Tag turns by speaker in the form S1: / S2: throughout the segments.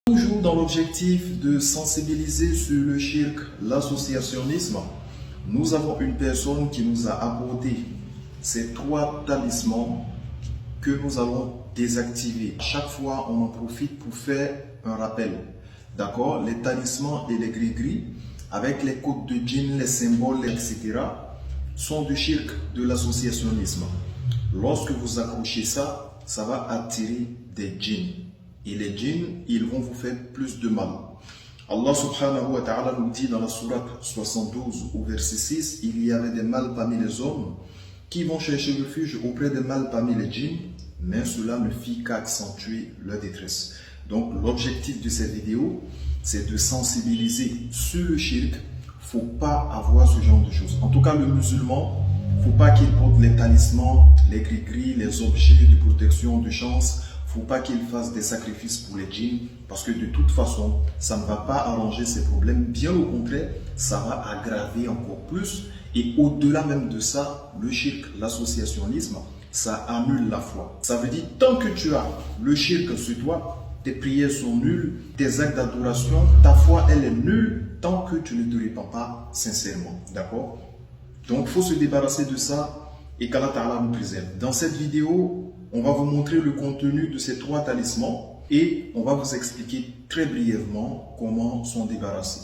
S1: Toujours dans l'objectif de sensibiliser sur le shirk, l'associationnisme, nous avons une personne qui nous a apporté ces 3 talismans que nous allons désactiver. Chaque fois, on en profite pour faire un rappel. D'accord? Les talismans et les gris-gris, avec les codes de djinn, les symboles, etc., sont du shirk, de l'associationnisme. Lorsque vous accrochez ça, ça va attirer des djinns. Et les djinns, ils vont vous faire plus de mal. Allah subhanahu wa ta'ala nous dit dans la sourate 72 au verset 6, il y avait des mâles parmi les hommes qui vont chercher refuge auprès des mâles parmi les djinns, mais cela ne fit qu'accentuer leur détresse. Donc l'objectif de cette vidéo, c'est de sensibiliser sur le shirk. Il ne faut pas avoir ce genre de choses. En tout cas, le musulman, il ne faut pas qu'il porte les talismans, les gris-gris, les objets de protection, de chance. Il ne faut pas qu'il fasse des sacrifices pour les djinns, parce que de toute façon, ça ne va pas arranger ces problèmes. Bien au contraire, ça va aggraver encore plus. Et au-delà même de ça, le shirk, l'associationnisme, ça annule la foi. Ça veut dire, tant que tu as le shirk sur toi, tes prières sont nulles, tes actes d'adoration, ta foi, elle est nulle, tant que tu ne te répands pas sincèrement. D'accord? Donc, il faut se débarrasser de ça et qu'Allah Ta'ala nous préserve. Dans cette vidéo, on va vous montrer le contenu de ces 3 talismans et on va vous expliquer très brièvement comment s'en débarrasser.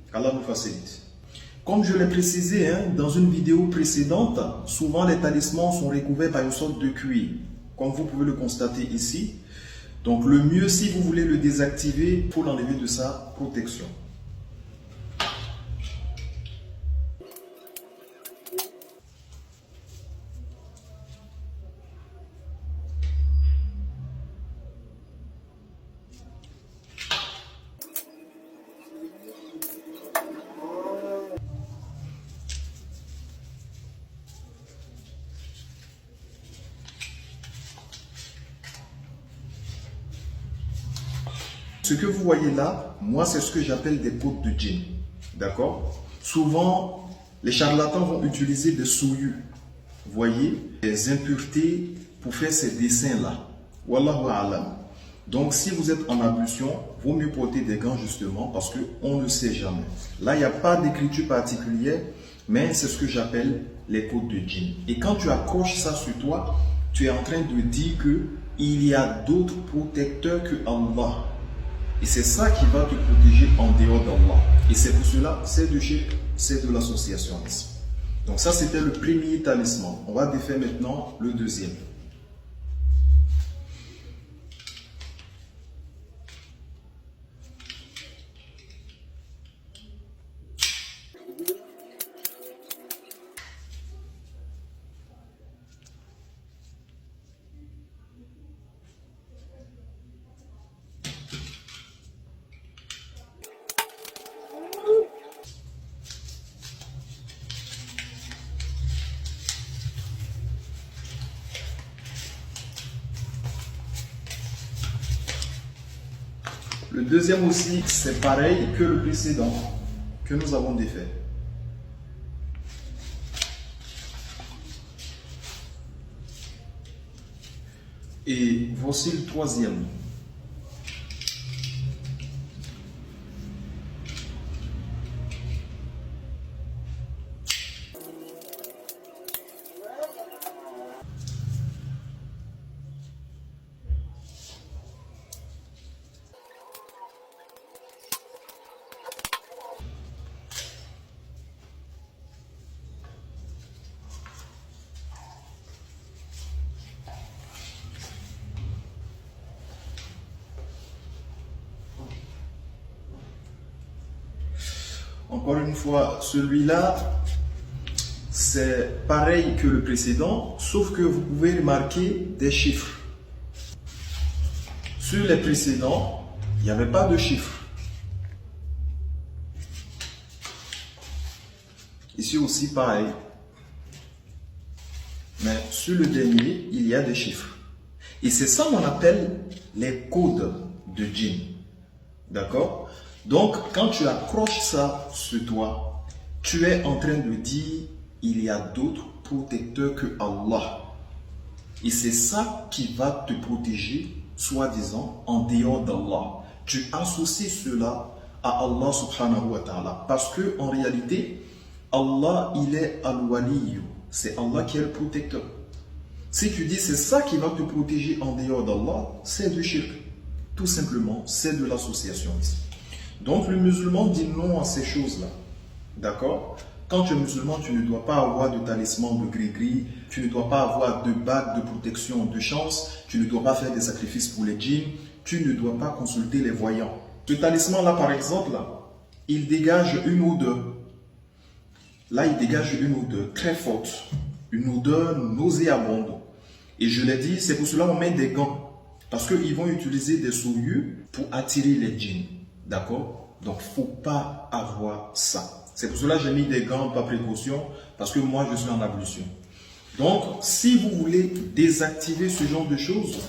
S1: Qu'Allah nous facilite. Comme je l'ai précisé dans une vidéo précédente, souvent les talismans sont recouverts par une sorte de cuir, comme vous pouvez le constater ici. Donc le mieux, si vous voulez le désactiver, il faut l'enlever de sa protection. Ce que vous voyez là, moi, c'est ce que j'appelle des potes de djinn. D'accord? Souvent, les charlatans vont utiliser des souillus, vous voyez, des impuretés pour faire ces dessins-là. Wallahu a'lam. Donc, si vous êtes en ablution, vaut mieux porter des gants justement parce qu'on ne sait jamais. Là, il n'y a pas d'écriture particulière, mais c'est ce que j'appelle les potes de djinn. Et quand tu accroches ça sur toi, tu es en train de dire qu'il y a d'autres protecteurs que Allah. Et c'est ça qui va te protéger en dehors d'Allah. Et c'est pour cela, c'est du shirk, c'est de l'associationnisme. Donc ça, c'était le premier talisman. On va défaire maintenant le deuxième. Le deuxième aussi, c'est pareil que le précédent que nous avons défait. Et voici le troisième. Encore une fois, celui-là, c'est pareil que le précédent, sauf que vous pouvez remarquer des chiffres. Sur les précédents, il n'y avait pas de chiffres. Ici aussi, pareil. Mais sur le dernier, il y a des chiffres. Et c'est ça qu'on appelle les codes de djinn. D'accord? Donc, quand tu accroches ça sur toi, tu es en train de dire il y a d'autres protecteurs que Allah. Et c'est ça qui va te protéger, soi-disant, en dehors d'Allah. tu associes cela à Allah subhanahu wa ta'ala. Parce que en réalité, Allah, il est al-waliyu. C'est Allah qui est le protecteur. Si tu dis c'est ça qui va te protéger en dehors d'Allah, c'est du shirk. Tout simplement, c'est de l'associationnisme. Donc le musulman dit non à ces choses-là. D'accord? Quand tu es musulman, tu ne dois pas avoir de talisman de gris-gris, tu ne dois pas avoir de bague de protection de chance, tu ne dois pas faire des sacrifices pour les djinns, tu ne dois pas consulter les voyants. Ce talisman-là, par exemple, il dégage une odeur. Là, il dégage une odeur très forte, une odeur nauséabonde. Et je l'ai dit, c'est pour cela qu'on met des gants. Parce qu'ils vont utiliser des souillures pour attirer les djinns. D'accord? Donc, il ne faut pas avoir ça. C'est pour cela que j'ai mis des gants par précaution, parce que moi, je suis en ablution. Donc, si vous voulez désactiver ce genre de choses,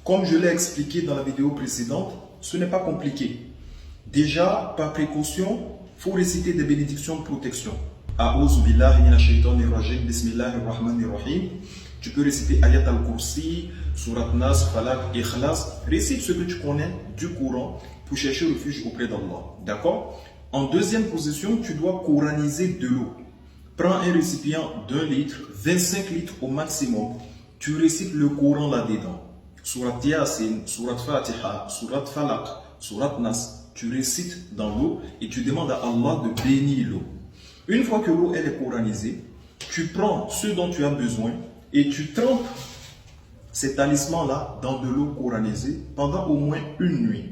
S1: comme je l'ai expliqué dans la vidéo précédente, ce n'est pas compliqué. Déjà, par précaution, il faut réciter des bénédictions de protection. A'ouz billahi minash shaitanir rajim, bismillahir rahmanir rahim. Tu peux réciter Ayat al-Kursi, Surat Nas, Falak, Ikhlas. Récite ce que tu connais du Coran pour chercher refuge auprès d'Allah. D'accord? En deuxième position, tu dois coraniser de l'eau. Prends un récipient d'1 litre, 25 litres au maximum. Tu récites le Coran là-dedans. Surat Yasin, Surat Fatiha, Surat Falak, Surat Nas. Tu récites dans l'eau et tu demandes à Allah de bénir l'eau. Une fois que l'eau elle est coranisée, tu prends ce dont tu as besoin et tu trempes ces talismans-là dans de l'eau coranisée pendant au moins une nuit.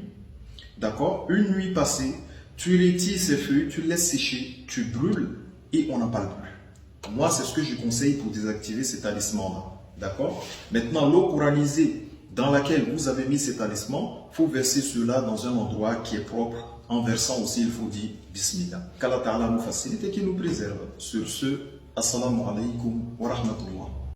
S1: D'accord? Une nuit passée, tu retires ces feuilles, tu laisses sécher, tu brûles et on n'en parle plus. Moi, c'est ce que je conseille pour désactiver ces talismans-là. D'accord? Maintenant, l'eau coranisée dans laquelle vous avez mis ces talismans, il faut verser cela dans un endroit qui est propre. En versant aussi, il faut dire Bismillah. Qu'Allah Ta'ala nous facilite et qu'il nous préserve. Sur ce, Assalamu alaikum wa rahmatullah.